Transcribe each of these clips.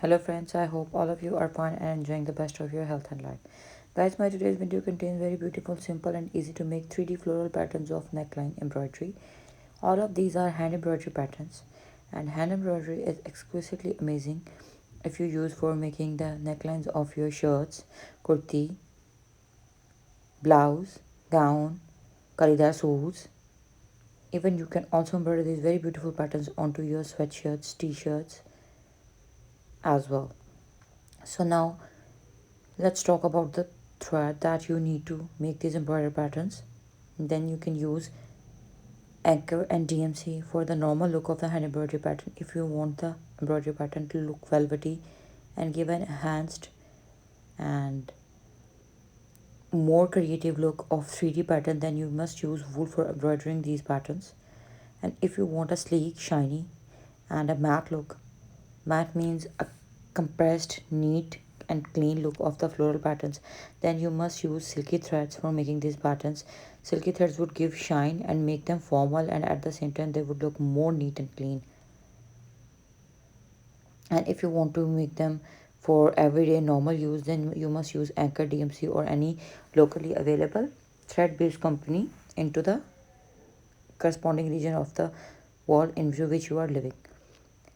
Hello friends, I hope all of you are fine and enjoying the best of your health and life. Guys, my today's video contains very beautiful, simple and easy to make 3D floral patterns of neckline embroidery. All of these are hand embroidery patterns, and hand embroidery is exquisitely amazing if you use for making the necklines of your shirts, kurti, blouse, gown, karidar suits. Even you can also embroider these very beautiful patterns onto your sweatshirts, t-shirts as well. So now let's talk about the thread that you need to make these embroidery patterns. Then you can use anchor and DMC for the normal look of the hand embroidery pattern. If you want the embroidery pattern to look velvety and give an enhanced and more creative look of 3D pattern, then you must use wool for embroidering these patterns. And if you want a sleek, shiny and a matte look, matte means a compressed, neat and clean look of the floral patterns, then you must use silky threads for making these patterns. Silky threads would give shine and make them formal, and at the same time they would look more neat and clean. And if you want to make them for everyday normal use, then you must use Anchor, DMC or any locally available thread based company into the corresponding region of the world in which you are living.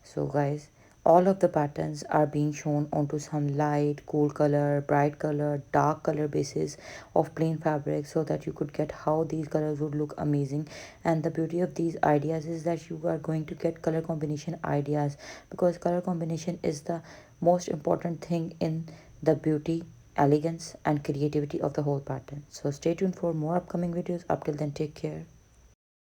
So guys, all of the patterns are being shown onto some light, cool color, bright color, dark color basis of plain fabric, so that you could get how these colors would look amazing. And the beauty of these ideas is that you are going to get color combination ideas, because color combination is the most important thing in the beauty, elegance and creativity of the whole pattern. So stay tuned for more upcoming videos. Up till then, take care.